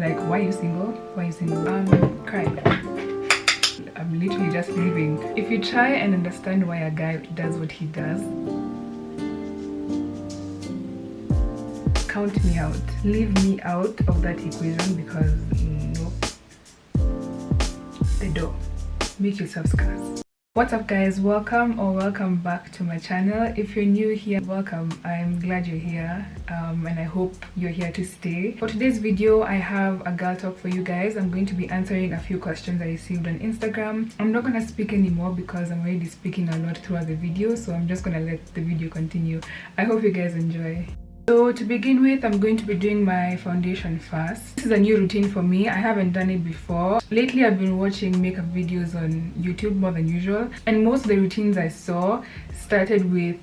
Like, why are you single? Why are you single? Crying. I'm literally just leaving. If you try and understand why a guy does what he does, count me out. Leave me out of that equation because nope. The door. Make yourself scarce. What's up guys, welcome or welcome back to my channel. If you're new here, welcome. I'm glad you're here and I hope you're here to stay. For today's video, I have a girl talk for you guys. I'm going to be answering a few questions I received on Instagram. I'm not gonna speak anymore because I'm already speaking a lot throughout the video, so I'm just gonna let the video continue. I hope you guys enjoy. So to begin with, I'm going to be doing my foundation first. This is a new routine for me. I haven't done it before. Lately, I've been watching makeup videos on YouTube more than usual, and most of the routines I saw started with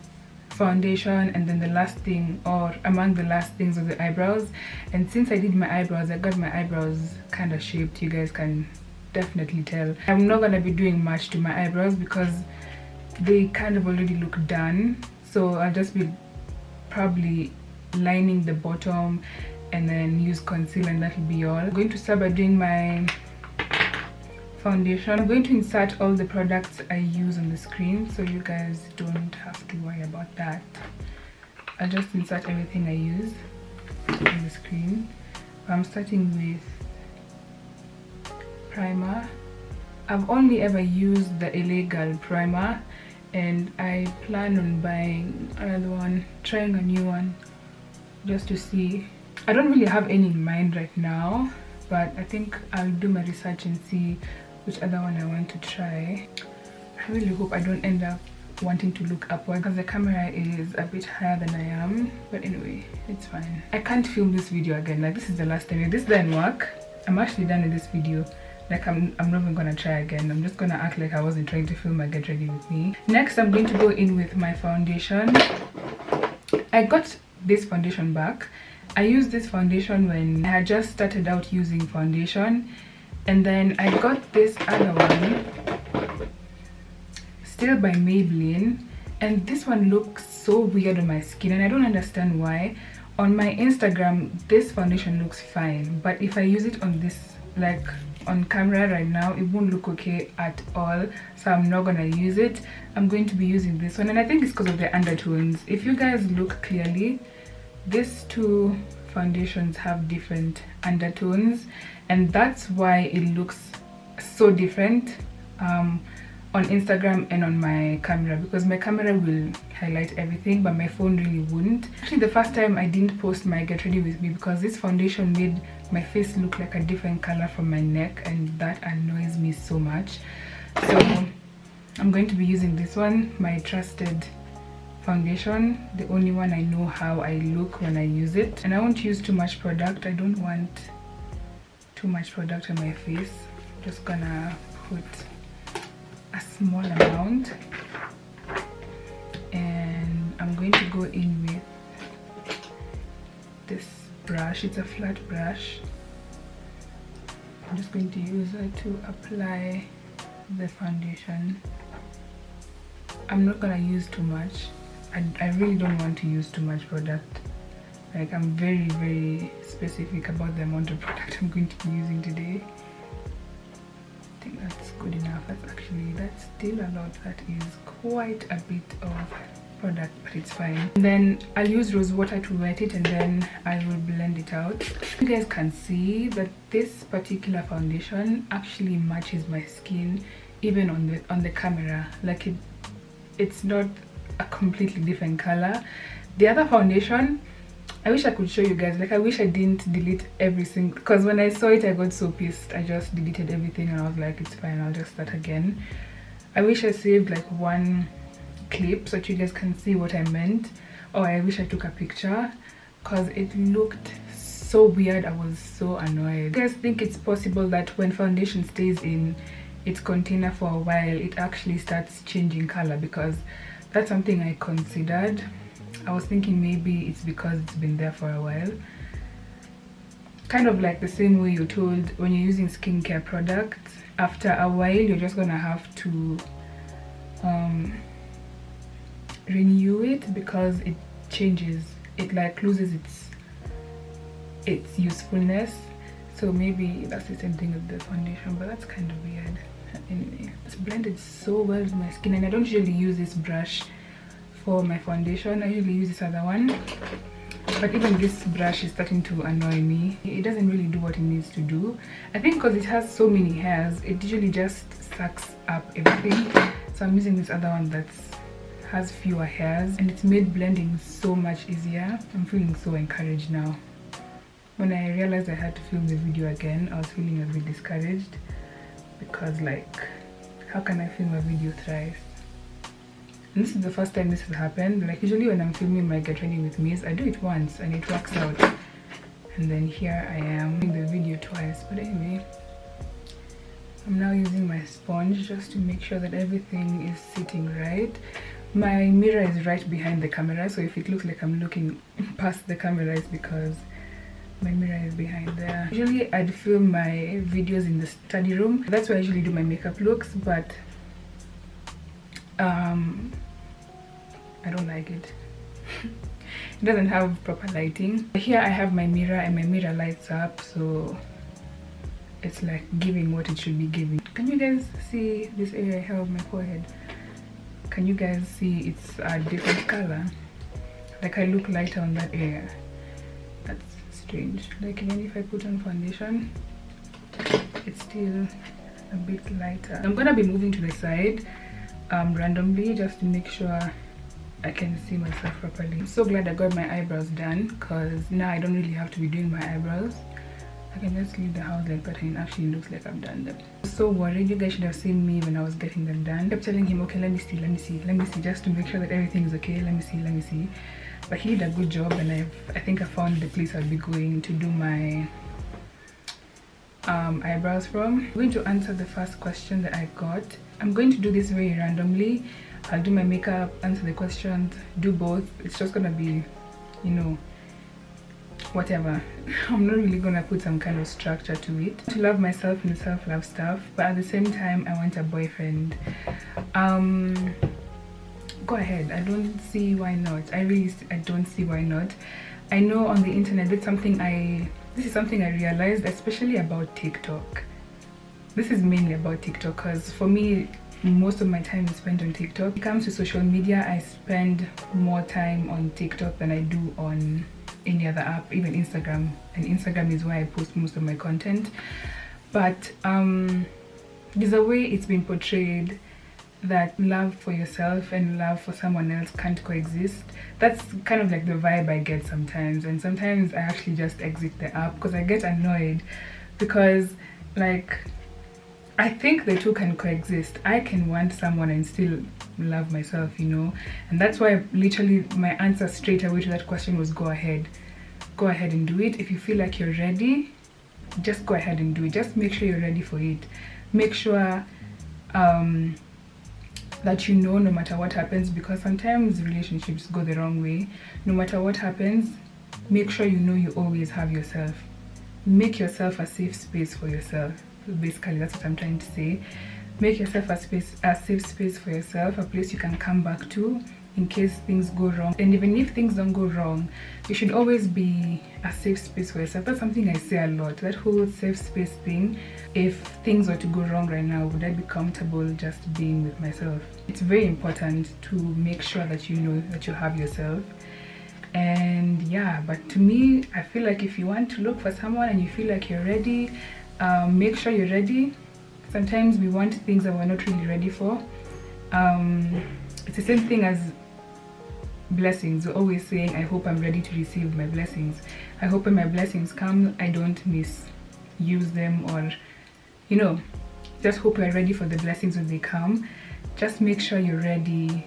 foundation, and then the last thing, or among the last things, was the eyebrows. And since I did my eyebrows, I got my eyebrows kind of shaped. You guys can definitely tell. I'm not gonna be doing much to my eyebrows because they kind of already look done, so I'll just be probably lining the bottom and then use concealer, and that'll be all. I'm going to start by doing my foundation. I'm going to insert all the products I use on the screen so you guys don't have to worry about that. I'll just insert everything I use on the screen. I'm starting with primer. I've only ever used the LA Girl primer, and I plan on buying another one, trying a new one just to see. I don't really have any in mind right now, but I think I'll do my research and see which other one I want to try. I really hope I don't end up wanting to look upward because the camera is a bit higher than I am, but anyway, it's fine. I can't film this video again. Like, this is the last time. If this didn't work, I'm actually done with this video. Like, I'm not even gonna try again. I'm just gonna act like I wasn't trying to film a get ready with me. Next, I'm going to go in with my foundation. I got this foundation back. I used this foundation when I had just started out using foundation, and then I got this other one, still by Maybelline, and this one looks so weird on my skin, and I don't understand why. On my Instagram, this foundation looks fine, but if I use it on this, like on camera right now, it won't look okay at all, so I'm not gonna use it. I'm going to be using this one, and I think it's because of the undertones. If you guys look clearly, these two foundations have different undertones, and that's why it looks so different on Instagram and on my camera, because my camera will highlight everything but my phone really wouldn't. Actually, the first time I didn't post my get ready with me because this foundation made my face look like a different color from my neck, and that annoys me so much. So I'm going to be using this one, my trusted foundation, the only one I know how I look when I use it. And I won't use too much product. I don't want too much product on my face. I'm just gonna put a small amount, and I'm going to go in with this brush. It's a flat brush. I'm just going to use it to apply the foundation. I'm not gonna use too much. I really don't want to use too much product. Like, I'm very specific about the amount of product I'm going to be using today. I think that's good enough. That's still a lot. That is quite a bit of product, but it's fine. And then I'll use rose water to wet it, and then I will blend it out. You guys can see that this particular foundation actually matches my skin, even on the camera. Like, it's not a completely different color. The other foundation, I wish I could show you guys. Like, I wish I didn't delete every single, because when I saw it I got so pissed. I just deleted everything and I was like, it's fine, I'll just start again. I wish I saved like one clip so that you guys can see what I meant, or I wish I took a picture because it looked so weird. I was so annoyed. You guys think it's possible that when foundation stays in its container for a while, it actually starts changing color? Because that's something I considered. I was thinking maybe it's because it's been there for a while. Kind of like the same way you're told when you're using skincare products, after a while you're just gonna have to renew it because it changes. It like loses its usefulness. So maybe that's the same thing with the foundation, but that's kind of weird. Anyway, it's blended so well with my skin, and I don't usually use this brush for my foundation. I usually use this other one, but even this brush is starting to annoy me. It doesn't really do what it needs to do. I think because it has so many hairs, it usually just sucks up everything. So I'm using this other one that has fewer hairs, and it's made blending so much easier. I'm feeling so encouraged now. When I realized I had to film the video again, I was feeling a bit discouraged, because like, how can I film a video thrice? And this is the first time this has happened. Like, usually when I'm filming my get ready with me's, I do it once and it works out, and then here I am doing the video twice. But anyway, I'm now using my sponge just to make sure that everything is sitting right. My mirror is right behind the camera, so if it looks like I'm looking past the camera, it's because my mirror is behind there. Usually I'd film my videos in the study room. That's where I usually do my makeup looks, but I don't like it. It doesn't have proper lighting. Here I have my mirror, and my mirror lights up, so it's like giving what it should be giving. Can you guys see this area here of my forehead? Can you guys see it's a different color? Like, I look lighter on that area. That's strange. Like, even if I put on foundation, it's still a bit lighter. I'm gonna be moving to the side randomly, just to make sure I can see myself properly. I'm so glad I got my eyebrows done, because now I don't really have to be doing my eyebrows. I can just leave the house like that, and it actually looks like I've done them. I'm so worried. You guys should have seen me when I was getting them done. I kept telling him, okay, let me see, just to make sure that everything is okay. Let me see. But he did a good job, and I think I found the place I'll be going to do my eyebrows from. I'm going to answer the first question that I got. I'm going to do this very randomly. I'll do my makeup, answer the questions, do both. It's just gonna be, you know, whatever. I'm not really gonna put some kind of structure to it. To love myself and self-love stuff, but at the same time I want a boyfriend. Go ahead. I don't see why not. I don't see why not. I know on the internet this is something I realized, especially about TikTok. This is mainly about TikTok, because for me, most of my time is spent on TikTok. When it comes to social media, I spend more time on TikTok than I do on any other app, even Instagram. And Instagram is where I post most of my content. But there's a way it's been portrayed that love for yourself and love for someone else can't coexist. That's kind of like the vibe I get sometimes, and sometimes I actually just exit the app because I get annoyed, because like, I think the two can coexist. I can want someone and still love myself, you know. And that's why literally my answer straight away to that question was go ahead and do it. If you feel like you're ready, just go ahead and do it. Just make sure you're ready for it. Make sure that you know, no matter what happens, because sometimes relationships go the wrong way. No matter what happens, make sure you know you always have yourself. Make yourself a safe space for yourself. Basically, that's what I'm trying to say. Make yourself a safe space for yourself, a place you can come back to in case things go wrong. And even if things don't go wrong, you should always be a safe space for yourself. That's something I say a lot, that whole safe space thing. If things were to go wrong right now, would I be comfortable just being with myself? It's very important to make sure that you know that you have yourself. And yeah, but to me, I feel like if you want to look for someone and you feel like you're ready, make sure you're ready. Sometimes we want things that we're not really ready for. It's the same thing as blessings. We're always saying, I hope I'm ready to receive my blessings. I hope when my blessings come, I don't misuse them, or, you know, just hope you're ready for the blessings when they come. Just make sure you're ready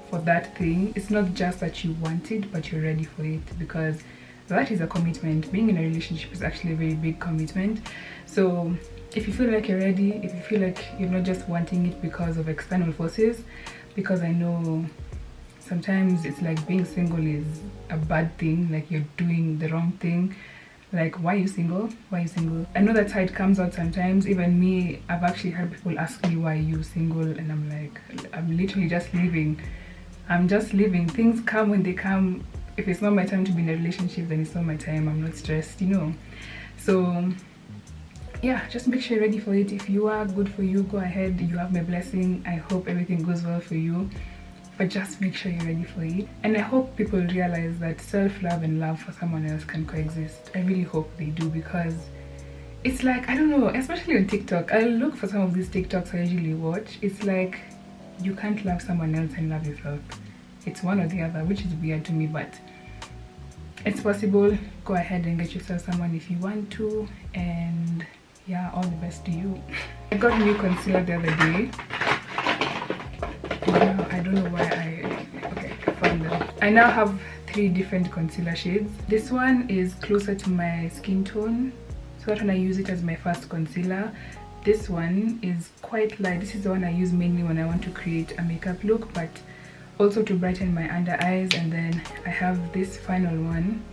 for that thing. It's not just that you want it, but you're ready for it, because that is a commitment. Being in a relationship is actually a very big commitment. So if you feel like you're ready, if you feel like you're not just wanting it because of external forces, because I know sometimes it's like being single is a bad thing, like you're doing the wrong thing. Like, why are you single? Why are you single? I know that's how it comes out sometimes. Even me, I've actually heard people ask me, why are you single? And I'm like, I'm literally just living. I'm just living. Things come when they come. If it's not my time to be in a relationship, then it's not my time. I'm not stressed, you know. So yeah, just make sure you're ready for it. If you are, good for you, go ahead, you have my blessing. I hope everything goes well for you, but just make sure you're ready for it. And I hope people realize that self-love and love for someone else can coexist. I really hope they do, because it's like, I don't know, especially on TikTok, I look for some of these TikToks I usually watch. It's like you can't love someone else and love yourself. It's one or the other, which is weird to me, but it's possible. Go ahead and get yourself someone if you want to, and yeah, all the best to you. I got new concealer the other day. Now, I don't know why I found them. I now have 3 different concealer shades. This one is closer to my skin tone, so that when I use it as my first concealer. This one is quite light. This is the one I use mainly when I want to create a makeup look, but also to brighten my under eyes. And then I have this final one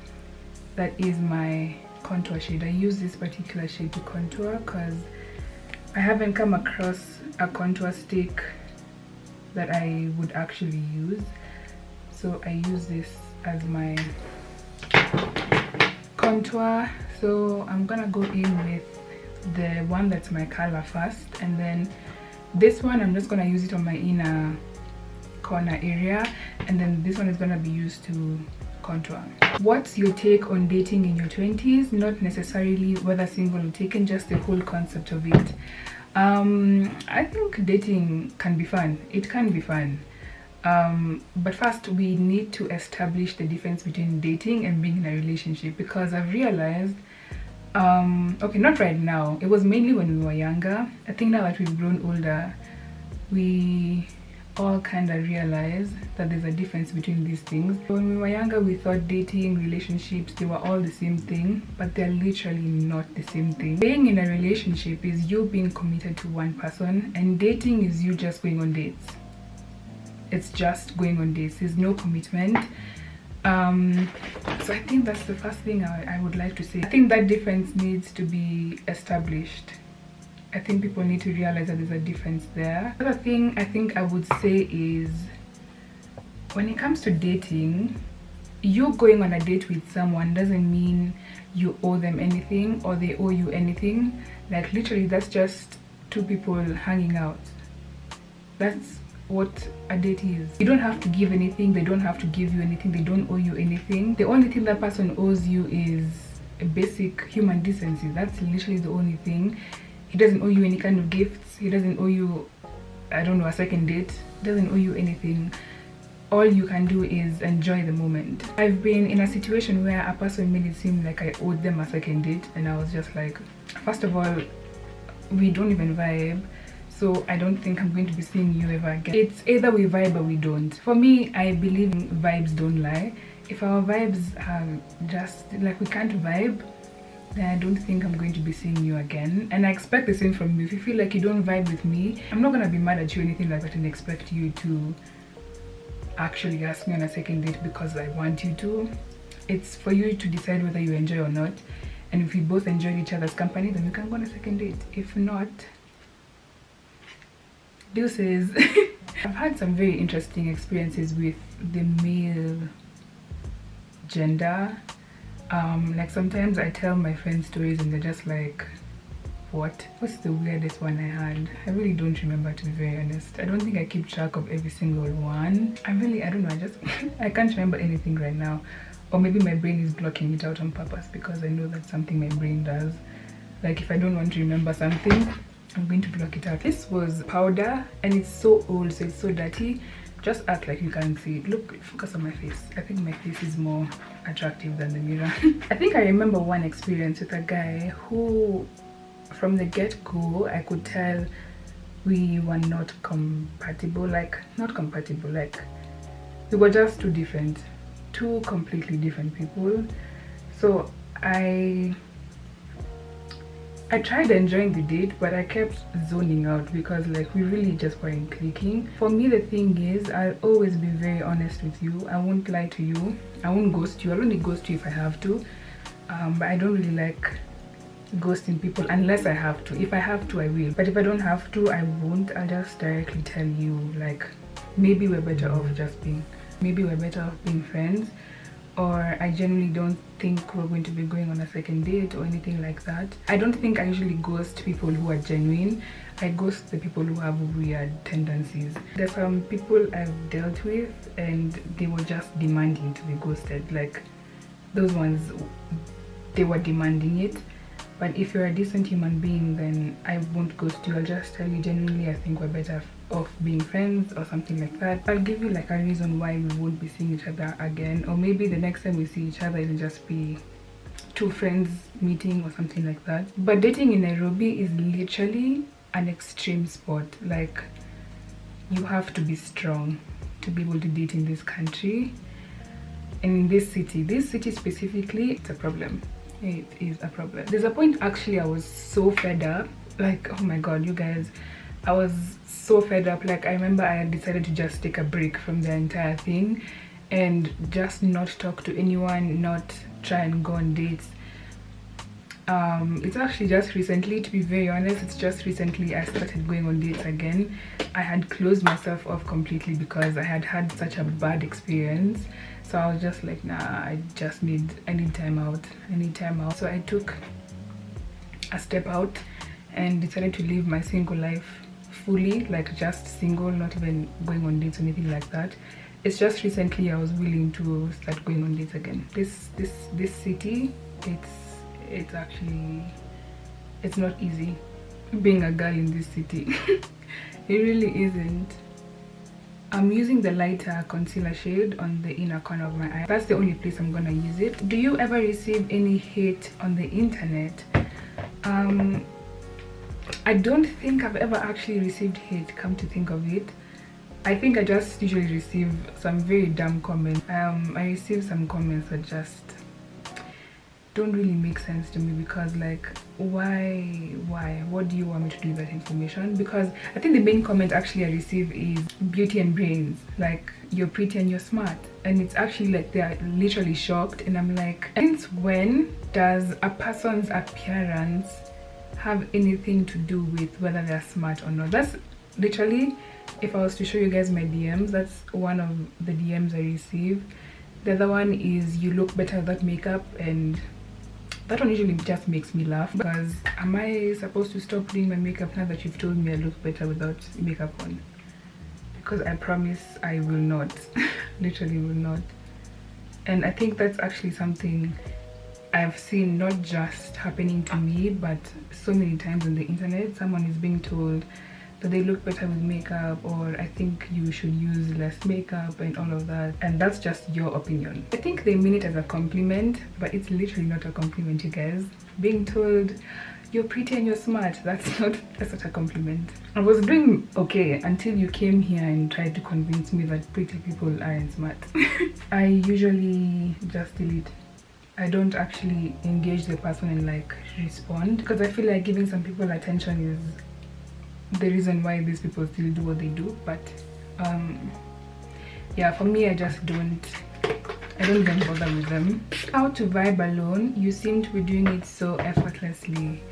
that is my contour shade. I use this particular shade to contour because I haven't come across a contour stick that I would actually use, so I use this as my contour. So I'm gonna go in with the one that's my color first, and then this one I'm just gonna use it on my inner corner area, and then this one is gonna be used to contour. What's your take on dating in your 20s? Not necessarily whether single or taken, just the whole concept of it. I think dating can be fun. It can be fun, but first we need to establish the difference between dating and being in a relationship, because I've realized okay, not right now, it was mainly when we were younger. I think now that we've grown older, we all kind of realize that there's a difference between these things. When we were younger, we thought dating, relationships, they were all the same thing, but they're literally not the same thing. Being in a relationship is you being committed to one person, and dating is you just going on dates. It's just going on dates. There's no commitment. So I think that's the first thing I would like to say. I think that difference needs to be established. I think people need to realize that there's a difference there. The other thing I think I would say is, when it comes to dating, you going on a date with someone doesn't mean you owe them anything or they owe you anything. Like literally, that's just 2 people hanging out. That's what a date is. You don't have to give anything, they don't have to give you anything, they don't owe you anything. The only thing that person owes you is a basic human decency. That's literally the only thing. He doesn't owe you any kind of gifts, he doesn't owe you, I don't know, a second date, he doesn't owe you anything. All you can do is enjoy the moment. I've been in a situation where a person made it seem like I owed them a second date, and I was just like, first of all, we don't even vibe, so I don't think I'm going to be seeing you ever again. It's either we vibe or we don't. For me, I believe vibes don't lie. If our vibes are just like we can't vibe, then I don't think I'm going to be seeing you again. And I expect the same from you. If you feel like you don't vibe with me, I'm not gonna be mad at you or anything like that and expect you to actually ask me on a second date because I want you to. It's for you to decide whether you enjoy or not. And if we both enjoy each other's company, then we can go on a second date. If not, deuces. I've had some very interesting experiences with the male gender. Like sometimes I tell my friends stories and they're just like, what's the weirdest one I had? I really don't remember, to be very honest. I don't think I keep track of every single one. I don't know, I can't remember anything right now. Or maybe my brain is blocking it out on purpose, because I know that's something my brain does. Like if I don't want to remember something, I'm going to block it out. This was powder and it's so old, so it's so dirty. Just act like you can't see it. Look, focus on my face. I think my face is more attractive than the mirror. I think I remember one experience with a guy who, from the get-go, I could tell we were not compatible. Like, not compatible, like we were just too different. Two completely different people. So I tried enjoying the date, but I kept zoning out because like we really just weren't clicking. For me, the thing is, I'll always be very honest with you. I won't lie to you. I won't ghost you. I'll only ghost you if I have to. But I don't really like ghosting people unless I have to. If I have to, I will. But if I don't have to, I won't. I'll just directly tell you, like, maybe we're better off being friends, or I genuinely don't think we're going to be going on a second date or anything like that. I don't think I usually ghost people who are genuine. I ghost the people who have weird tendencies. There's some people I've dealt with and they were just demanding to be ghosted. Like those ones, they were demanding it. But if you're a decent human being, then I won't ghost you. I'll just tell you genuinely I think we're better off being friends or something like that. I'll give you like a reason why we won't be seeing each other again, or maybe the next time we see each other it'll just be two friends meeting or something like that. But dating in Nairobi is literally an extreme sport. Like you have to be strong to be able to date in this country and in this city specifically. It's a problem. It is a problem. There's a point actually I was so fed up, like oh my god you guys, I was so fed up. Like I remember I had decided to just take a break from the entire thing and just not talk to anyone, not try and go on dates. It's actually just recently, to be very honest, it's just recently I started going on dates again. I had closed myself off completely because I had such a bad experience. So I was just like, nah, I need time out. I need time out. So I took a step out and decided to live my single life fully, like just single, not even going on dates or anything like that. It's just recently I was willing to start going on dates again. This city, it's actually, it's not easy being a girl in this city. It really isn't. I'm using the lighter concealer shade on the inner corner of my eye. That's the only place I'm gonna use it. Do you ever receive any hate on the internet? I don't think I've ever actually received hate, come to think of it. I think I just usually receive some very dumb comments. I receive some comments that just don't really make sense to me, because like why what do you want me to do with that information? Because I think the main comment actually I receive is beauty and brains, like you're pretty and you're smart, and it's actually like they're literally shocked, and I'm like, since when does a person's appearance have anything to do with whether they're smart or not? That's literally, if I was to show you guys my DMs, that's one of the DMs I receive. The other one is you look better without makeup, and that one usually just makes me laugh, because am I supposed to stop doing my makeup now that you've told me I look better without makeup on? Because I promise I will not. Literally will not. And I think that's actually something I've seen not just happening to me, but so many times on the internet. Someone is being told that they look better with makeup, or I think you should use less makeup and all of that, and that's just your opinion. I think they mean it as a compliment, but it's literally not a compliment, you guys. Being told you're pretty and you're smart, that's not a compliment. I was doing okay until you came here and tried to convince me that pretty people aren't smart. I usually just delete. I don't actually engage the person and like respond, because I feel like giving some people attention is the reason why these people still do what they do. But yeah, for me, I don't even bother with them. How to vibe alone? You seem to be doing it so effortlessly.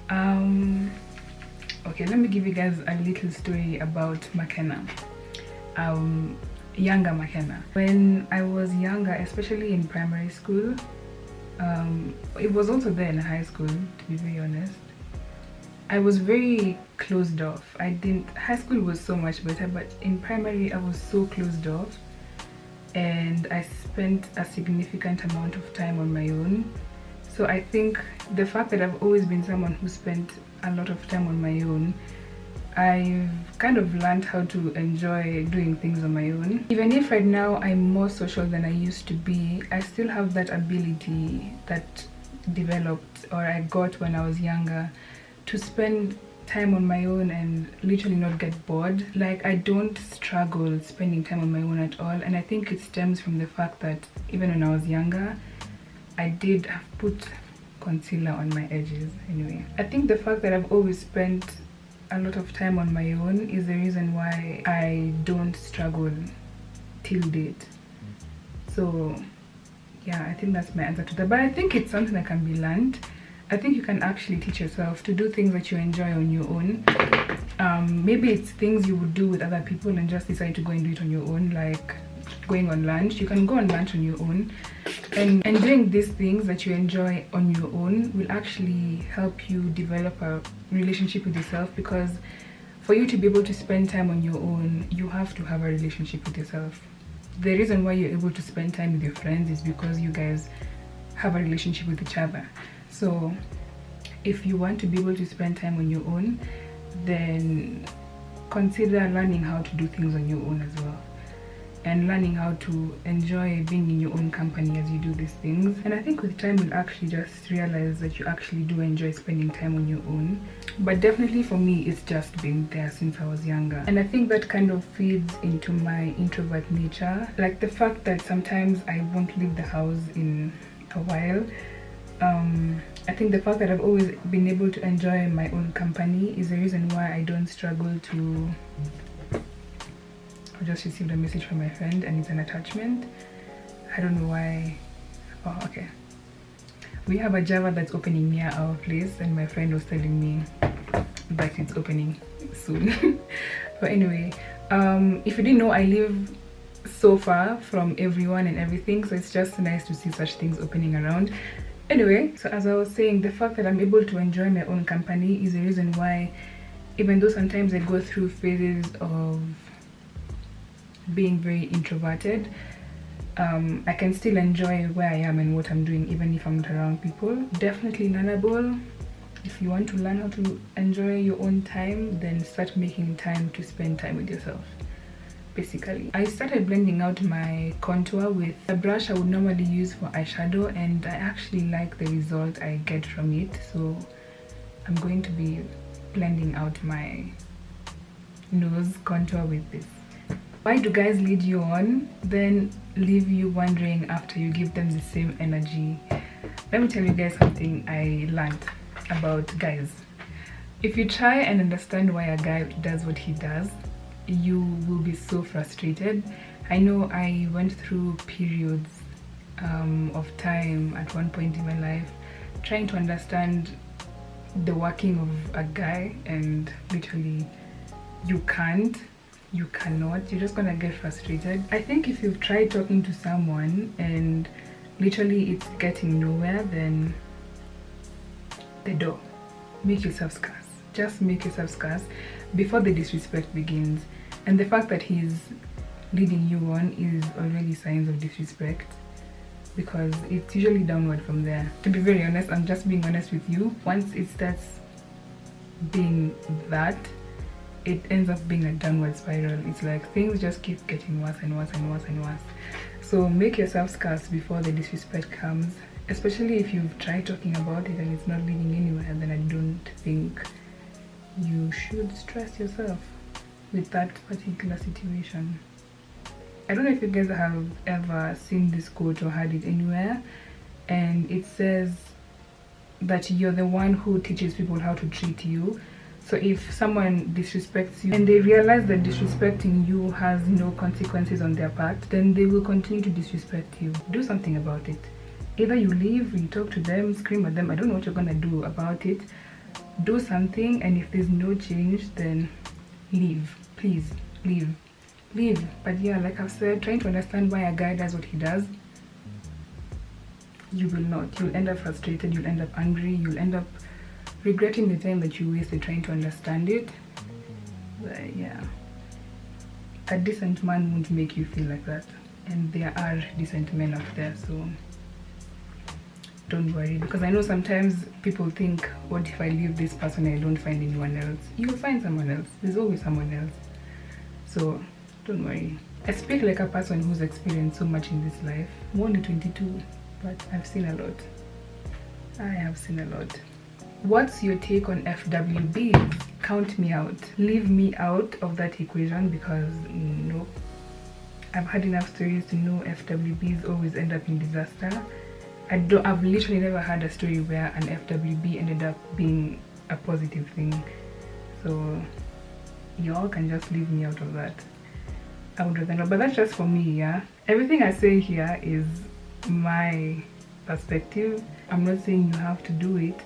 Okay, let me give you guys a little story about Makena. Younger Makena. When I was younger, especially in primary school, it was also there in high school, to be very honest, I was very closed off. High school was so much better, but in primary I was so closed off, and I spent a significant amount of time on my own. So I think the fact that I've always been someone who spent a lot of time on my own, I've kind of learned how to enjoy doing things on my own. Even if right now I'm more social than I used to be, I still have that ability that developed, or I got when I was younger, to spend time on my own and literally not get bored. Like I don't struggle spending time on my own at all, and I think it stems from the fact that even when I was younger, I did have put concealer on my edges. Anyway, I think the fact that I've always spent a lot of time on my own is the reason why I don't struggle till date. So yeah, I think that's my answer to that. But I think it's something that can be learned. I think you can actually teach yourself to do things that you enjoy on your own. Maybe it's things you would do with other people and just decide to go and do it on your own, like going on lunch. You can go on lunch on your own, and doing these things that you enjoy on your own will actually help you develop a relationship with yourself, because for you to be able to spend time on your own, you have to have a relationship with yourself. The reason why you're able to spend time with your friends is because you guys have a relationship with each other. So if you want to be able to spend time on your own, then consider learning how to do things on your own as well, and learning how to enjoy being in your own company as you do these things. And I think with time you'll actually just realize that you actually do enjoy spending time on your own. But definitely for me, it's just been there since I was younger, and I think that kind of feeds into my introvert nature. Like the fact that sometimes I won't leave the house in a while. I think the fact that I've always been able to enjoy my own company is the reason why I don't struggle to... I just received a message from my friend and it's an attachment. I don't know why. Oh, okay. We have a Java that's opening near our place, and my friend was telling me that it's opening soon. But anyway, if you didn't know, I live so far from everyone and everything, so it's just nice to see such things opening around. Anyway, so as I was saying, the fact that I'm able to enjoy my own company is the reason why, even though sometimes I go through phases of being very introverted, I can still enjoy where I am and what I'm doing even if I'm not around people. Definitely learnable. If you want to learn how to enjoy your own time, then start making time to spend time with yourself. Basically, I started blending out my contour with a brush I would normally use for eyeshadow, and I actually like the result I get from it. So I'm going to be blending out my nose contour with this. Why do guys lead you on, then leave you wondering after you give them the same energy? Let me tell you guys something I learned about guys. If you try and understand why a guy does what he does, you will be so frustrated. I know I went through periods of time at one point in my life trying to understand the working of a guy, and literally you can't, you cannot, you're just gonna get frustrated. I think if you've tried talking to someone and literally it's getting nowhere, then the door, make yourself scarce. Just make yourself scarce before the disrespect begins. And the fact that he's leading you on is already signs of disrespect, because it's usually downward from there. To be very honest, I'm just being honest with you. Once it starts being that, it ends up being a downward spiral. It's like things just keep getting worse and worse and worse and worse. So make yourself scarce before the disrespect comes, especially if you've tried talking about it and it's not leading anywhere. Then I don't think you should stress yourself with that particular situation. I don't know if you guys have ever seen this quote or heard it anywhere, and it says that you're the one who teaches people how to treat you. So if someone disrespects you and they realize that disrespecting you has no consequences on their part, then they will continue to disrespect you. Do something about it. Either you leave, you talk to them, scream at them, I don't know what you're gonna do about it. Do something, and if there's no change, then leave. Please leave. But yeah, like I've said, trying to understand why a guy does what he does, you will not. You'll end up frustrated, you'll end up angry, you'll end up regretting the time that you wasted trying to understand it. But yeah, a decent man won't make you feel like that, and there are decent men out there, so don't worry. Because I know sometimes people think, what if I leave this person and I don't find anyone else? You'll find someone else. There's always someone else. So don't worry. I speak like a person who's experienced so much in this life. I'm only 22, but I've seen a lot. I have seen a lot. What's your take on FWBs? Count me out. Leave me out of that equation, because nope. I've had enough stories to know FWBs always end up in disaster. I've literally never had a story where an FWB ended up being a positive thing. So y'all can just leave me out of that. I would rather not, but that's just for me, yeah. Everything I say here is my perspective. I'm not saying you have to do it,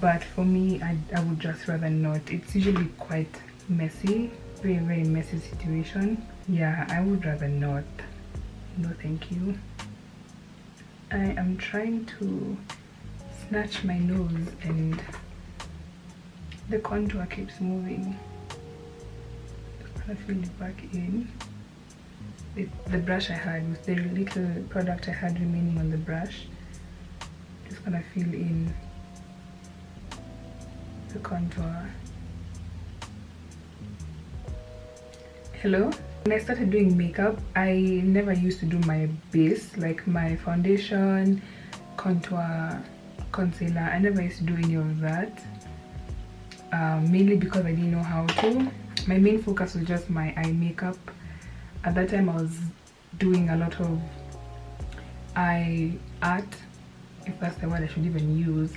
but for me, I would just rather not. It's usually quite messy, very messy situation. Yeah, I would rather not. no thank you. I am trying to snatch my nose and the contour keeps moving. Just gonna fill it back in. The brush I had, with the little product I had remaining on the brush, just gonna fill in the contour. Hello? When I started doing makeup, I never used to do my base, like my foundation, contour, concealer. I never used to do any of that, mainly because I didn't know how to. My main focus was just my eye makeup. At that time I was doing a lot of eye art, if that's the word I should even use,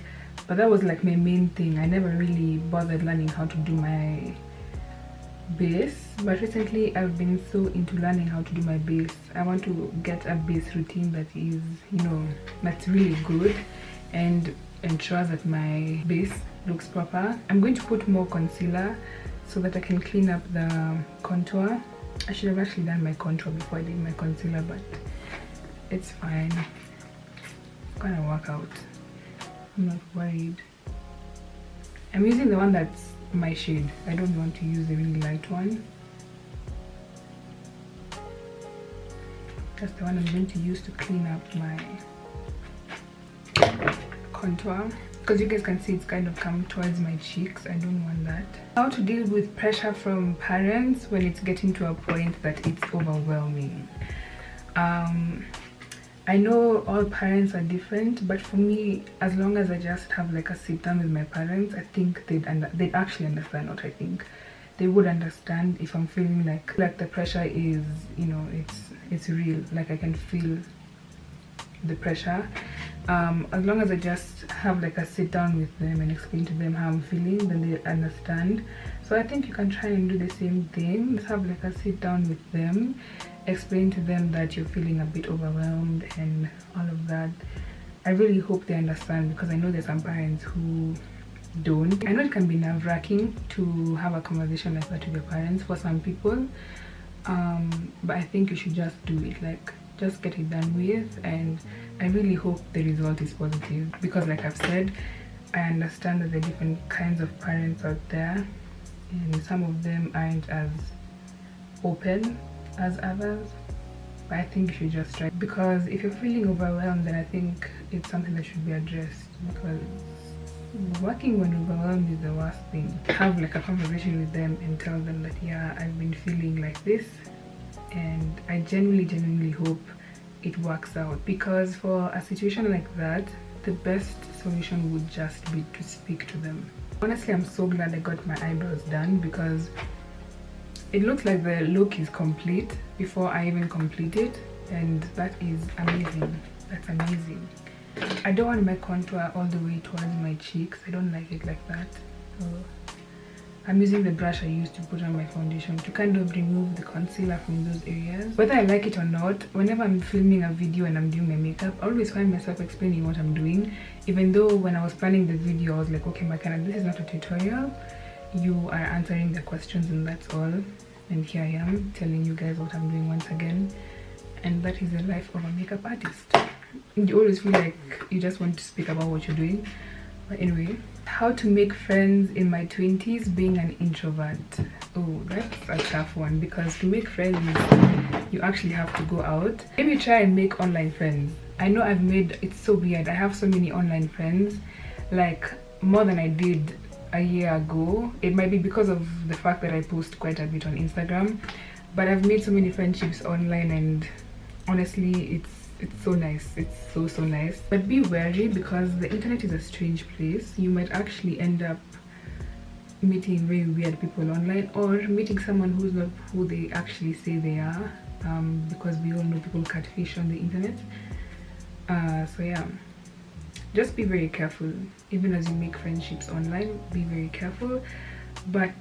but that was like my main thing. I never really bothered learning how to do my base, but recently I've been so into learning how to do my base. I want to get a base routine that is, you know, that's really good and ensures that my base looks proper. I'm going to put more concealer so that I can clean up the contour. I should have actually done my contour before I did my concealer, but it's fine. It's gonna work out. I'm not worried. I'm using the one that's my shade. I don't want to use the really light one. That's the one I'm going to use to clean up my contour, because you guys can see it's kind of come towards my cheeks. I don't want that. How to deal with pressure from parents when it's getting to a point that it's overwhelming. I know all parents are different, but for me, as long as I just have like a sit down with my parents, I think they'd actually understand. What I think they would understand if I'm feeling like the pressure is, you know, it's real. Like I can feel the pressure. As long as I just have like a sit down with them and explain to them how I'm feeling, then they understand. So I think you can try and do the same thing. Just have like a sit down with them, explain to them that you're feeling a bit overwhelmed and all of that. I really hope they understand, because I know there's some parents who don't. I know it can be nerve-wracking to have a conversation like that with your parents for some people, but I think you should just do it. Like, just get it done with, and I really hope the result is positive, because like I've said, I understand that there are different kinds of parents out there, and some of them aren't as open as others, but I think you should just try, because if you're feeling overwhelmed, then I think it's something that should be addressed, because working when overwhelmed is the worst thing. Have like a conversation with them and tell them that, yeah, I've been feeling like this, and I genuinely hope it works out, because for a situation like that, the best solution would just be to speak to them. Honestly, I'm so glad I got my eyebrows done, because it looks like the look is complete before I even complete it, and that is amazing. That's amazing. I don't want my contour all the way towards my cheeks. I don't like it like that. So I'm using the brush I used to put on my foundation to kind of remove the concealer from those areas. Whether I like it or not, whenever I'm filming a video and I'm doing my makeup, I always find myself explaining what I'm doing, even though when I was planning the video I was like, okay Makena, this is not a tutorial, you are answering the questions and that's all. And here I am telling you guys what I'm doing once again, and that is the life of a makeup artist. You always feel like you just want to speak about what you're doing. But anyway, how to make friends in my 20s being an introvert. Oh, that's a tough one, because to make friends you actually have to go out. Maybe try and make online friends. I know it's so weird, I have so many online friends, like more than I did a year ago. It might be because of the fact that I post quite a bit on Instagram, but I've made so many friendships online, and honestly it's so nice. It's so nice. But be wary, because the internet is a strange place. You might actually end up meeting very weird people online, or meeting someone who's not who they actually say they are, because we all know people catfish on the internet. So yeah, just be very careful. Even as you make friendships online, be very careful. But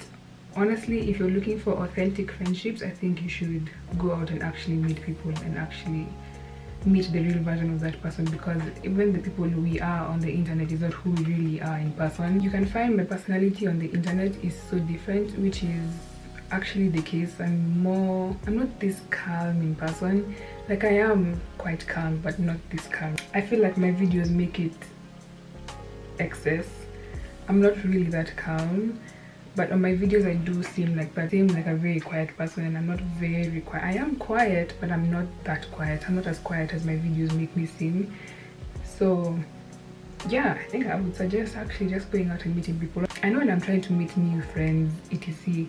honestly, if you're looking for authentic friendships, I think you should go out and actually meet people and actually meet the real version of that person, because even the people we are on the internet is not who we really are in person. You can find my personality on the internet is so different, which is actually the case. I'm not this calm in person. Like, I am quite calm, but not this calm. I feel like my videos make it excess. I'm not really that calm, but on my videos I do seem like that. Seem like a very quiet person, and I'm not very quiet. I am quiet, but I'm not that quiet. I'm not as quiet as my videos make me seem. So yeah, I think I would suggest actually just going out and meeting people. I know when I'm trying to meet new friends, etc.,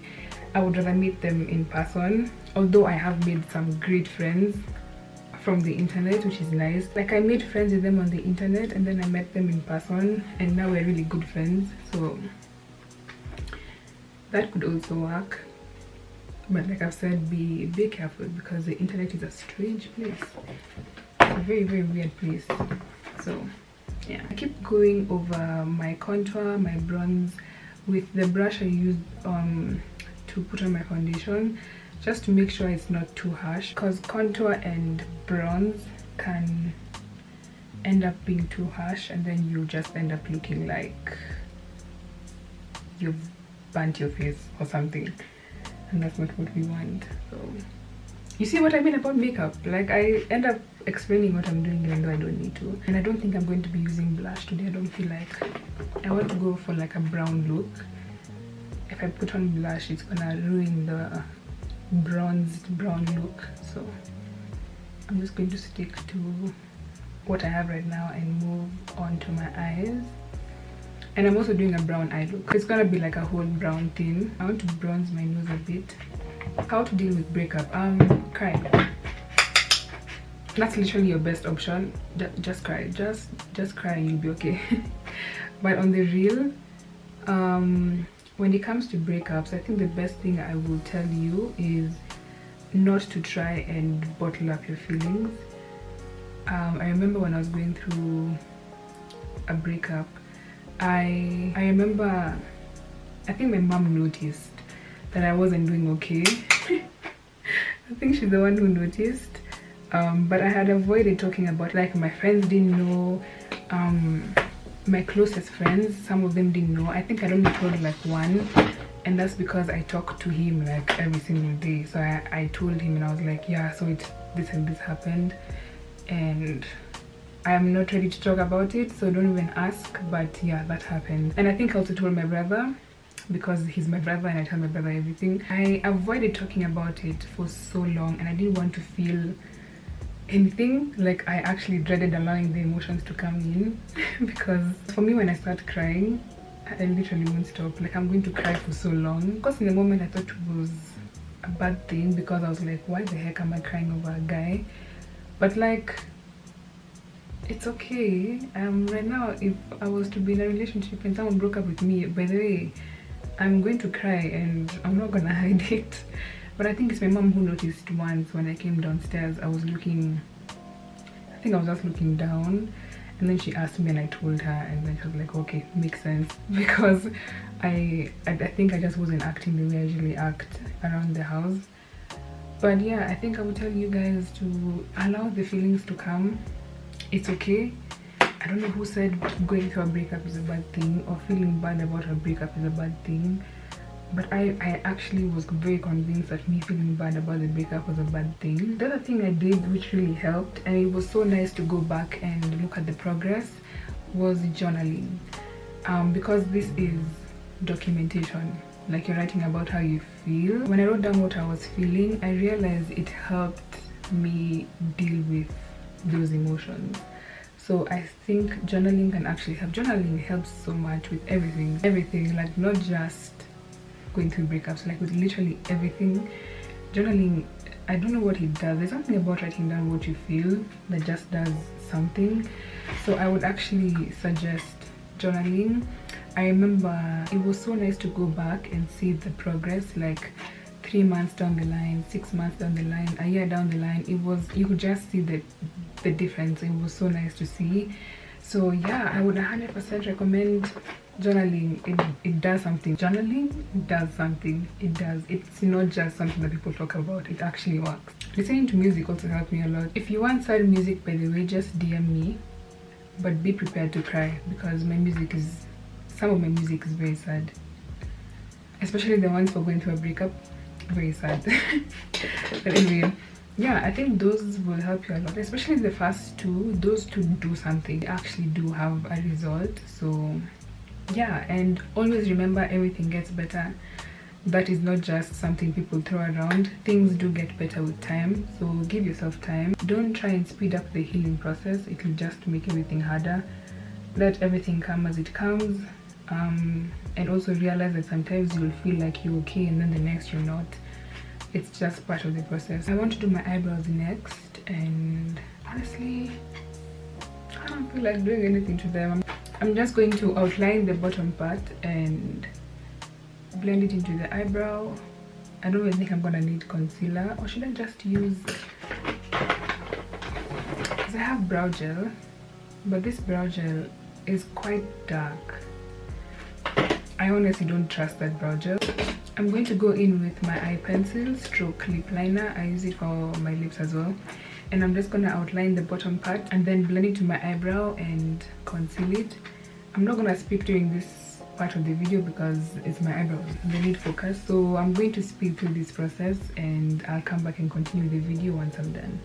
I would rather meet them in person, although I have made some great friends from the internet, which is nice. Like, I made friends with them on the internet, and then I met them in person, and now we're really good friends. So that could also work. But like I've said, be careful, because the internet is a strange place. It's a very, very weird place. So yeah, I keep going over my contour, my bronze with the brush I used to put on my foundation, just to make sure it's not too harsh, because contour and bronze can end up being too harsh, and then you just end up looking like you've burnt your face or something, and that's not what we want. So you see what I mean about makeup? Like, I end up explaining what I'm doing even though I don't need to. And I don't think I'm going to be using blush today. I don't feel like. I want to go for like a brown look. If I put on blush, it's gonna ruin the bronzed brown look. So I'm just going to stick to what I have right now and move on to my eyes. And I'm also doing a brown eye look. It's gonna be like a whole brown thing. I want to bronze my nose a bit. How to deal with breakup? Cry. That's literally your best option. Just cry. Just cry and you'll be okay. But on the real, when it comes to breakups, I think the best thing I will tell you is not to try and bottle up your feelings. I remember when I was going through a breakup, I remember, I think my mom noticed that I wasn't doing okay. I think she's the one who noticed. But I had avoided talking about it. Like, my friends didn't know, my closest friends, some of them didn't know. I think I only told like one, and that's because I talked to him like every single day. So I told him, and I was like, yeah, so this and this happened, and I'm not ready to talk about it, so don't even ask. But yeah, that happened. And I think I also told my brother, because he's my brother and I tell my brother everything. I avoided talking about it for so long, and I didn't want to feel anything. Like, I actually dreaded allowing the emotions to come in because for me, when I start crying, I literally won't stop. Like, I'm going to cry for so long. Because in the moment I thought it was a bad thing, because I was like, why the heck am I crying over a guy? But like, it's okay. Right now, if I was to be in a relationship and someone broke up with me, by the way, I'm going to cry and I'm not gonna hide it. But I think it's my mom who noticed once when I came downstairs. I was looking, I think I was just looking down, and then she asked me and I told her, and then she was like, okay, makes sense. Because I think I just wasn't acting the way I usually act around the house. But yeah, I think I would tell you guys to allow the feelings to come. It's okay. I don't know who said going through a breakup is a bad thing, or feeling bad about a breakup is a bad thing. But I actually was very convinced that me feeling bad about the breakup was a bad thing. The other thing I did, which really helped, and it was so nice to go back and look at the progress, was journaling. Because this is documentation. Like, you're writing about how you feel. When I wrote down what I was feeling, I realized it helped me deal with those emotions. So I think journaling can actually help. Journaling helps so much with everything, like not just going through breakups, like with literally everything. Journaling, I don't know what it does. There's something about writing down what you feel that just does something. So I would actually suggest journaling. I remember it was so nice to go back and see the progress, like 3 months down the line, 6 months down the line, a year down the line. It was, you could just see the difference. It was so nice to see. So yeah, I would 100% recommend journaling. It does something. Journaling does something. It does. It's not just something that people talk about. It actually works. Listening to music also helped me a lot. If you want sad music, by the way, just DM me, but be prepared to cry, because my music is, some of my music is very sad, especially the ones for going through a breakup. very sad. But anyway, yeah, I think those will help you a lot, especially the first two. Those two do something, they actually do have a result. So yeah, and always remember, everything gets better. That is not just something people throw around. Things do get better with time, so give yourself time. Don't try and speed up the healing process. It will just make everything harder. Let everything come as it comes, and also realize that sometimes you'll feel like you're okay and then the next you're not. It's just part of the process. I want to do my eyebrows next, and honestly I don't feel like doing anything to them. I'm just going to outline the bottom part and blend it into the eyebrow. I don't really think I'm gonna need concealer, or should I just use, because I have brow gel, but this brow gel is quite dark. I honestly don't trust that brow gel. I'm going to go in with my eye pencil stroke lip liner. I use it for my lips as well, and I'm just gonna outline the bottom part and then blend it to my eyebrow and conceal it. I'm not gonna speak during this part of the video because it's my eyebrows, they need focus, so I'm going to speed through this process and I'll come back and continue the video once I'm done.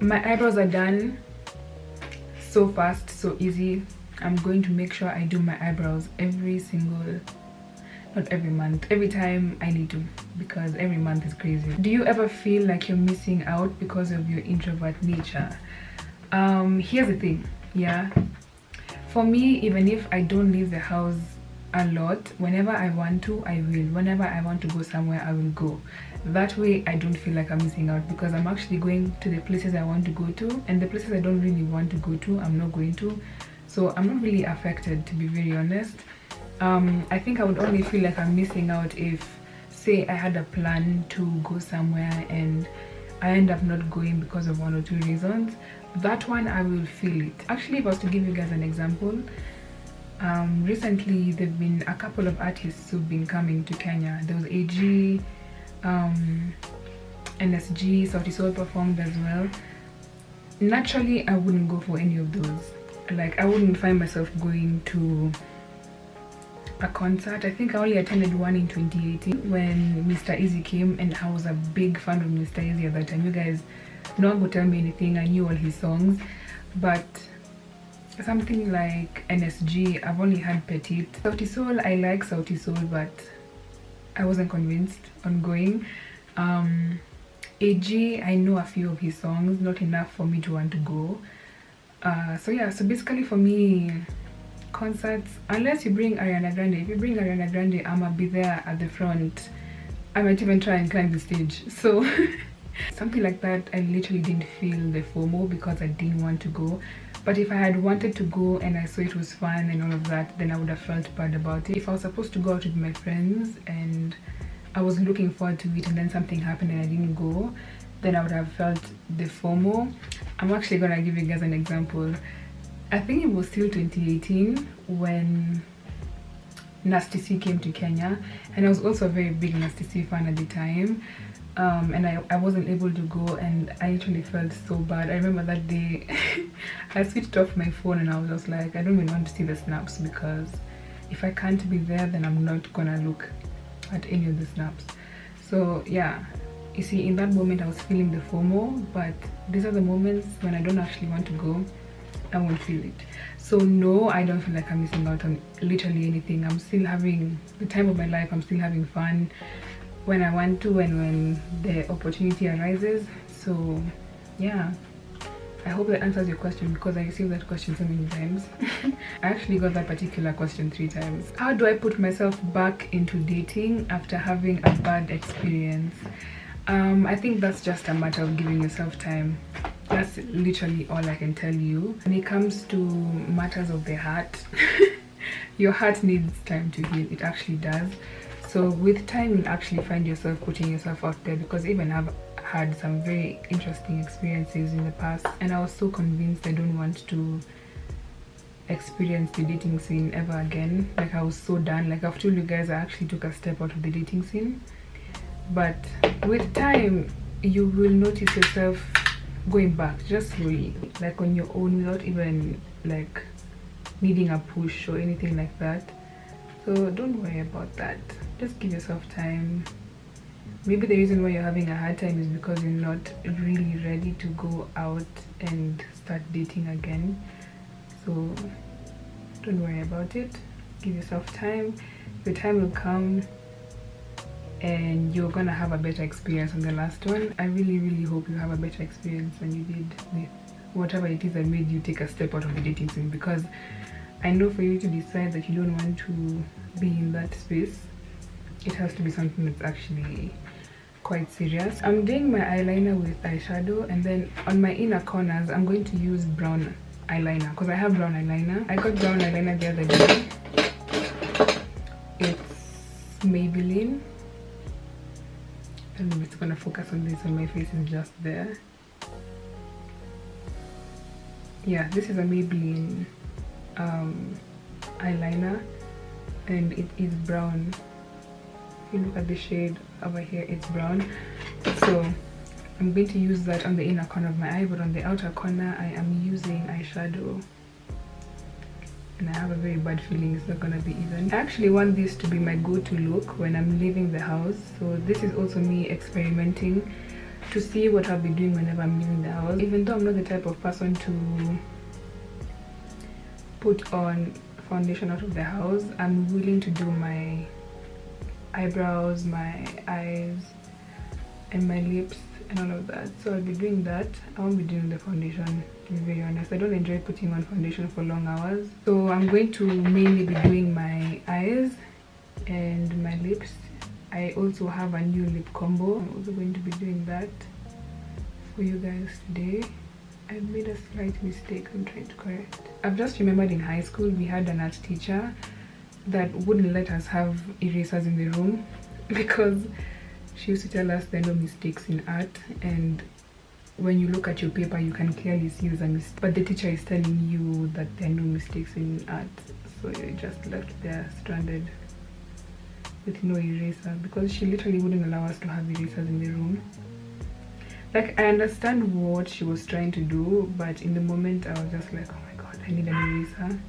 My eyebrows are done. So fast, so easy. I'm going to make sure I do my eyebrows every single, not every month, every time I need to, because every month is crazy. Do you ever feel like you're missing out because of your introvert nature? Here's the thing, yeah, for me, even if I don't leave the house a lot, whenever I want to, I will. Whenever I want to go somewhere, I will go. That way I don't feel like I'm missing out, because I'm actually going to the places I want to go to, and the places I don't really want to go to, I'm not going to. So I'm not really affected, to be very honest. I think I would only feel like I'm missing out if, say, I had a plan to go somewhere and I end up not going because of one or two reasons. That one I will feel it. Actually, if I was to give you guys an example, recently there have been a couple of artists who've been coming to Kenya. There was AG, NSG, Sauti Sol performed as well. Naturally, I wouldn't go for any of those. Like, I wouldn't find myself going to a concert. I think I only attended one in 2018 when Mr. Easy came, and I was a big fan of Mr. Easy at that time. You guys, no one would tell me anything. I knew all his songs, but something like NSG, I've only had Petite. Sauti Sol, I like Sauti Sol, but I wasn't convinced on going. AG, I know a few of his songs, not enough for me to want to go. So yeah, so basically for me, concerts, unless you bring Ariana Grande, if you bring Ariana Grande, I'ma be there at the front. I might even try and climb the stage. So something like that, I literally didn't feel the FOMO because I didn't want to go. But if I had wanted to go and I saw it was fun and all of that, then I would have felt bad about it. If I was supposed to go out with my friends and I was looking forward to it and then something happened and I didn't go, then I would have felt the FOMO. I'm actually gonna give you guys an example. I think it was still 2018 when Nasty C came to Kenya, and I was also a very big Nasty C fan at the time. And I wasn't able to go, and I actually felt so bad. I remember that day I switched off my phone and I was just like, I don't even want to see the snaps, because if I can't be there, then I'm not gonna look at any of the snaps. So yeah, you see, in that moment I was feeling the FOMO, but these are the moments when I don't actually want to go, I won't feel it. So no, I don't feel like I'm missing out on literally anything. I'm still having the time of my life. I'm still having fun when I want to and when the opportunity arises. So yeah, I hope that answers your question, because I received that question so many times. I actually got that particular question 3 times. How do I put myself back into dating after having a bad experience? I think that's just a matter of giving yourself time. That's literally all I can tell you. When it comes to matters of the heart, your heart needs time to heal. It actually does. So with time, you'll actually find yourself putting yourself out there, because even I've had some very interesting experiences in the past, and I was so convinced I don't want to experience the dating scene ever again. Like, I was so done. Like, I've told you guys, I actually took a step out of the dating scene. But with time, you will notice yourself going back just slowly, like on your own, without even like needing a push or anything like that. So don't worry about that. Just give yourself time. Maybe the reason why you're having a hard time is because you're not really ready to go out and start dating again. So don't worry about it. Give yourself time. Your time will come and you're gonna have a better experience on the last one. I really hope you have a better experience than you did with whatever it is that made you take a step out of the dating scene, because I know for you to decide that you don't want to be in that space, it has to be something that's actually quite serious. I'm doing my eyeliner with eyeshadow, and then on my inner corners I'm going to use brown eyeliner, because I have brown eyeliner. I got brown eyeliner the other day. It's Maybelline. I don't know if it's gonna focus on this when my face is just there. Yeah, this is a Maybelline eyeliner, and it is brown. If you look at the shade over here, it's brown. So I'm going to use that on the inner corner of my eye, but on the outer corner I am using eyeshadow. And I have a very bad feeling it's not gonna be even. I actually want this to be my go-to look when I'm leaving the house. So this is also me experimenting to see what I'll be doing whenever I'm leaving the house. Even though I'm not the type of person to put on foundation out of the house, I'm willing to do my eyebrows, my eyes, and my lips and all of that. So I'll be doing that. I won't be doing the foundation, to be very honest. I don't enjoy putting on foundation for long hours. So I'm going to mainly be doing my eyes and my lips. I also have a new lip combo. I'm also going to be doing that for you guys today. I made a slight mistake I'm trying to correct. I've just remembered in high school we had an art teacher that wouldn't let us have erasers in the room because she used to tell us there are no mistakes in art, and when you look at your paper you can clearly see there's a mistake, but the teacher is telling you that there are no mistakes in art, so you're just left there stranded with no eraser, because she literally wouldn't allow us to have erasers in the room. Like, I understand what she was trying to do, but in the moment I was just like, oh my god, I need an eraser.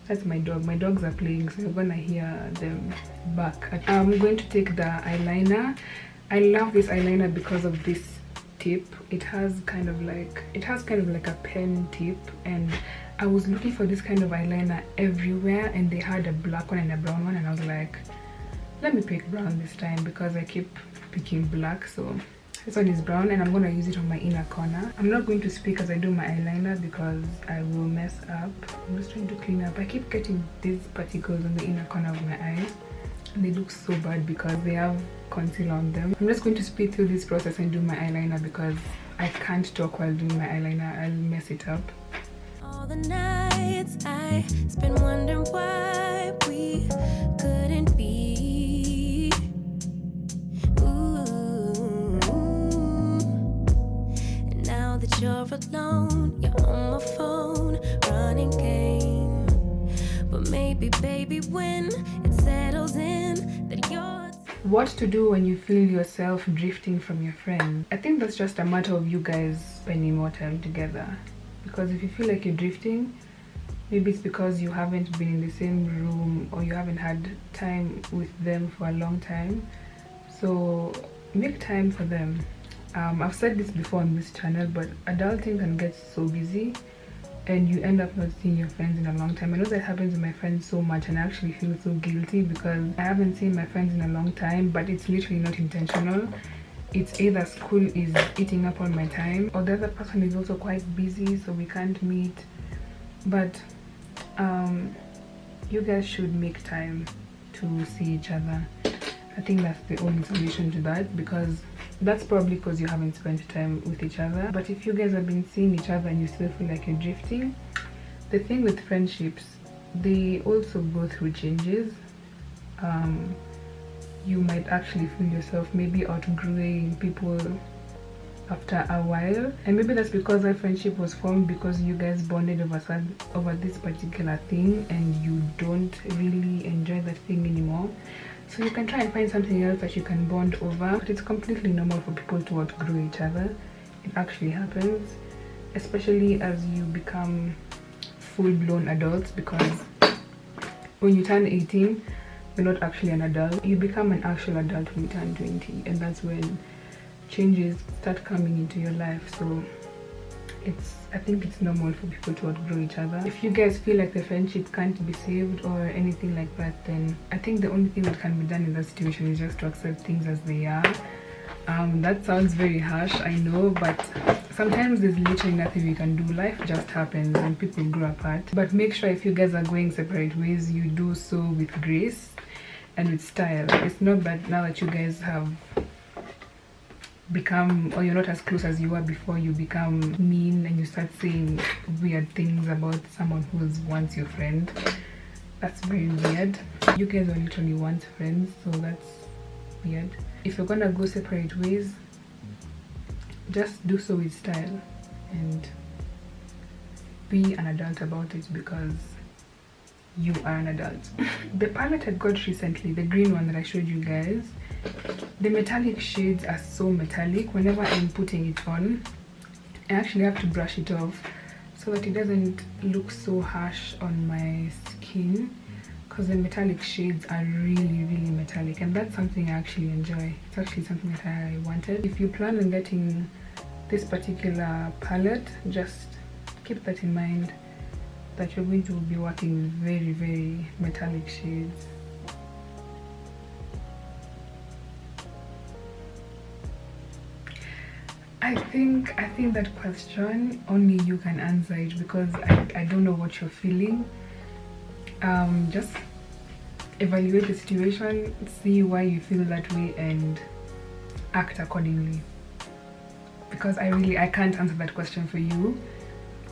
That's my dog. My dogs are playing, so you're gonna hear them back. I'm going to take the eyeliner. I love this eyeliner because of this tip. It has kind of like a pen tip, and I was looking for this kind of eyeliner everywhere, and they had a black one and a brown one, and I was like, let me pick brown this time because I keep picking black. So this one is brown, and I'm going to use it on my inner corner. I'm not going to speak as I do my eyeliner because I will mess up. I'm just trying to clean up. I keep getting these particles on the inner corner of my eyes, and they look so bad because they have concealer on them. I'm just going to speed through this process and do my eyeliner because I can't talk while doing my eyeliner. I'll mess it up. All the nights I spent wondering why we couldn't be. And now that you're alone, you're on my phone, running game. But maybe, baby, when it settles in that you're... What to do when you feel yourself drifting from your friends? I think that's just a matter of you guys spending more time together. Because if you feel like you're drifting, maybe it's because you haven't been in the same room or you haven't had time with them for a long time. So make time for them. I've said this before on this channel, but adulting can get so busy and you end up not seeing your friends in a long time. I know that happens with my friends so much, and I actually feel so guilty because I haven't seen my friends in a long time, but it's literally not intentional. It's either school is eating up all my time, or the other person is also quite busy, so we can't meet. But you guys should make time to see each other. I think that's the only solution to that, because that's probably because you haven't spent time with each other. But if you guys have been seeing each other and you still feel like you're drifting, the thing with friendships, they also go through changes. You might actually feel yourself maybe outgrowing people after a while, and maybe that's because our friendship was formed because you guys bonded over this particular thing, and you don't really enjoy that thing anymore. So you can try and find something else that you can bond over. But it's completely normal for people to outgrow each other. It actually happens, especially as you become full-blown adults, because when you turn 18, you're not actually an adult. You become an actual adult when you turn 20, and that's when changes start coming into your life. So I think it's normal for people to outgrow each other. If you guys feel like the friendship can't be saved or anything like that, then I think the only thing that can be done in that situation is just to accept things as they are. That sounds very harsh, I know, but sometimes there's literally nothing we can do. Life just happens and people grow apart. But make sure if you guys are going separate ways, you do so with grace and with style. It's not that now that you guys have become, or you're not as close as you were before, you become mean and you start saying weird things about someone who was once your friend. That's very weird. You guys are literally once friends, so that's weird. If you're gonna go separate ways, just do so with style and be an adult about it, because you are an adult. The palette I got recently, the green one that I showed you guys, the metallic shades are so metallic. Whenever I'm putting it on, I actually have to brush it off so that it doesn't look so harsh on my skin, because the metallic shades are really metallic, and that's something I actually enjoy. It's actually something that I wanted. If you plan on getting this particular palette, just keep that in mind, that you're going to be working with very metallic shades. I think that question only you can answer it, because I don't know what you're feeling. Just evaluate the situation, see why you feel that way, and act accordingly, because I can't answer that question for you.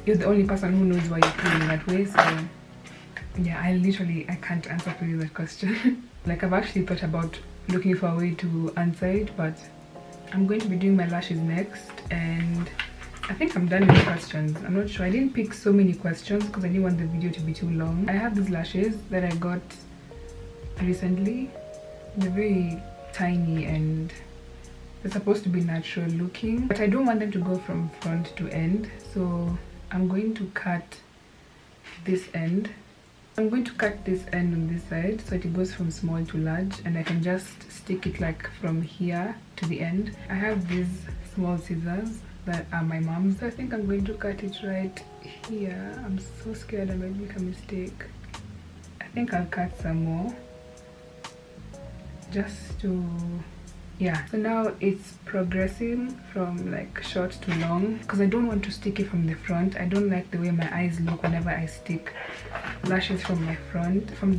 You're the only person who knows why you're feeling that way. So yeah, I can't answer for you that question. Like, I've actually thought about looking for a way to answer it, but I'm going to be doing my lashes next, and I think I'm done with the questions. I'm not sure. I didn't pick so many questions because I didn't want the video to be too long. I have these lashes that I got recently. They're very tiny and they're supposed to be natural looking, but I don't want them to go from front to end, so I'm going to cut this end. I'm going to cut this end on this side so it goes from small to large, and I can just stick it like from here to the end. I have these small scissors that are my mom's, so I think I'm going to cut it right here. I'm so scared I might make a mistake. I think I'll cut some more just to, yeah. So now it's progressing from like short to long, because I don't want to stick it from the front. I don't like the way my eyes look whenever I stick lashes from the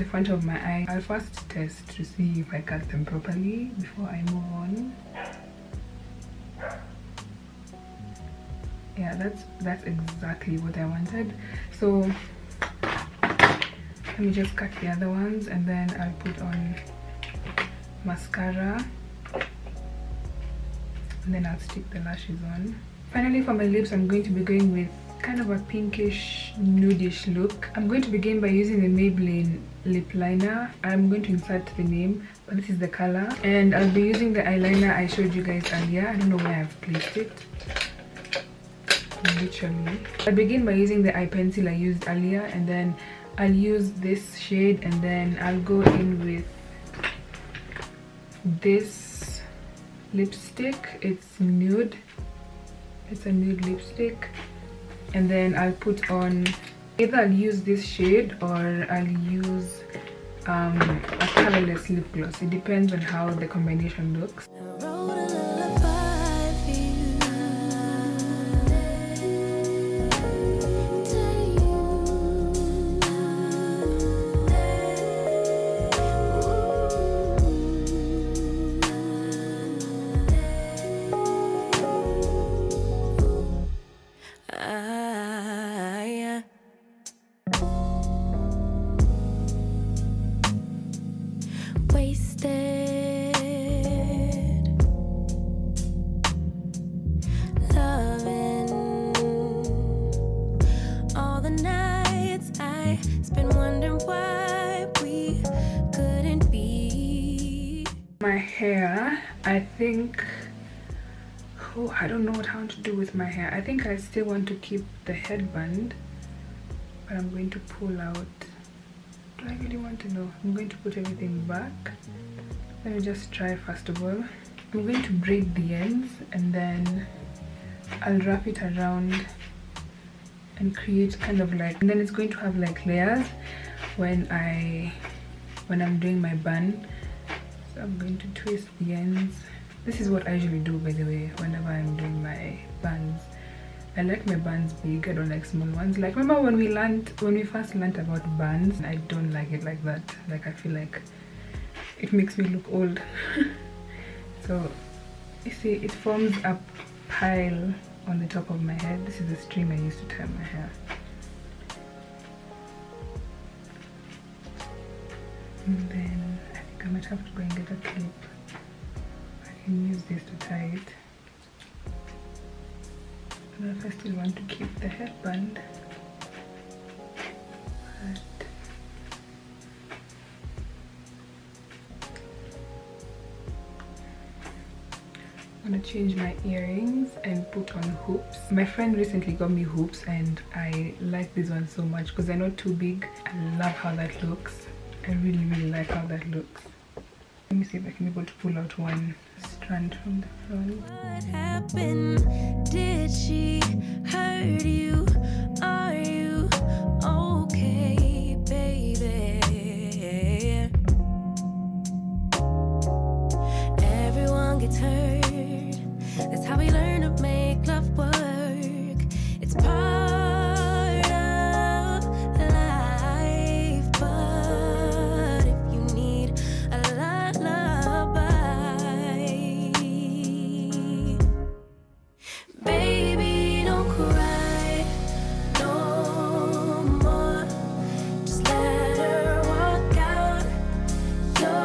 front of my eye. I'll first test to see if I cut them properly before I move on. Yeah, that's exactly what I wanted. So let me just cut the other ones, and then I'll put on mascara, and then I'll stick the lashes on. Finally, for my lips, I'm going to be going with kind of a pinkish nudish look. I'm going to begin by using the Maybelline lip liner. I'm going to insert the name, but this is the color, and I'll be using the eyeliner I showed you guys earlier. I don't know where I've placed it. Literally, I'll begin by using the eye pencil I used earlier, and then I'll use this shade, and then I'll go in with this lipstick. It's nude. It's a nude lipstick, and then I'll put on, either I'll use this shade or I'll use a colorless lip gloss. It depends on how the combination looks. hair, I think, oh, I don't know what I want to do with my hair. I think I still want to keep the headband, but I'm going to pull out. Do I really want to know? I'm going to put everything back. Let me just try first of all. I'm going to braid the ends and then I'll wrap it around and create kind of like, and then it's going to have like layers when I'm doing my bun. So I'm going to twist the ends. This is what I usually do, by the way, whenever I'm doing my buns. I like my buns big, I don't like small ones. Like, remember when we first learned about buns? I don't like it like that. Like, I feel like it makes me look old. So you see, it forms a pile on the top of my head. This is the string I used to tie my hair. And then I think I might have to go and get a clip. I can use this to tie it. But if I still want to keep the headband, but I'm gonna change my earrings and put on hoops. My friend recently got me hoops and I like this one so much because they're not too big. I love how that looks. I really like how that looks. Let me see if I can be able to pull out one strand from the front. What happened? Did she hurt you? Are you okay, baby? Everyone gets hurt. That's how we learn to make love work. It's part of life, but if you need a lullaby, baby, don't cry no more. Just let her walk out your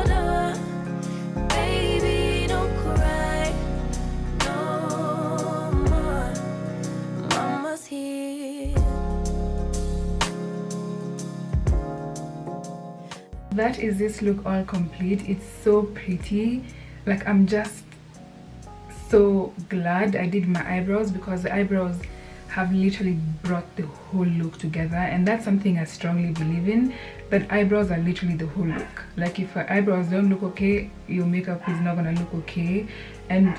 door. Baby, don't cry no more. Mama's here. That is this look all complete. It's so pretty. Like, I'm just so glad I did my eyebrows because the eyebrows have literally brought the whole look together, and that's something I strongly believe in, that eyebrows are literally the whole look. Like, if your eyebrows don't look okay, your makeup is not gonna look okay. And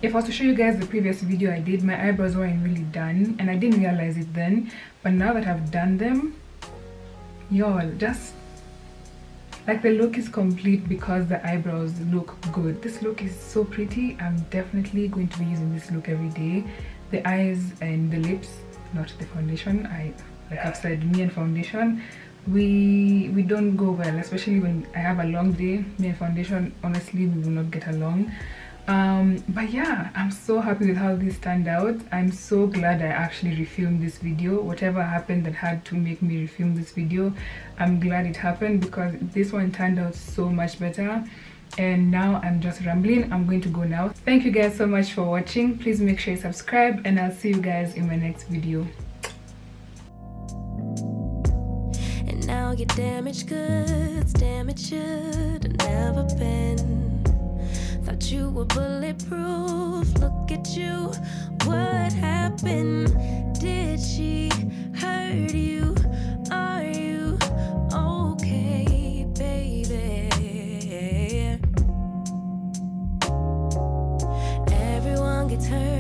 if I was to show you guys the previous video I did, my eyebrows weren't really done and I didn't realize it then, but now that I've done them, y'all, just like, the look is complete because the eyebrows look good. This look is so pretty. I'm definitely going to be using this look every day. The eyes and the lips, not the foundation. Like I've said, me and foundation, we don't go well, especially when I have a long day. Me and foundation, honestly, we will not get along. But yeah, I'm so happy with how this turned out. I'm so glad I actually refilmed this video. Whatever happened that had to make me refilm this video, I'm glad it happened because this one turned out so much better. And now I'm just rambling. I'm going to go now. Thank you guys so much for watching. Please make sure you subscribe and I'll see you guys in my next video. And now your damaged goods, damage should have never been. Thought you were bulletproof, look at you. What happened? Did she hurt you? Are you okay, baby? Everyone gets hurt.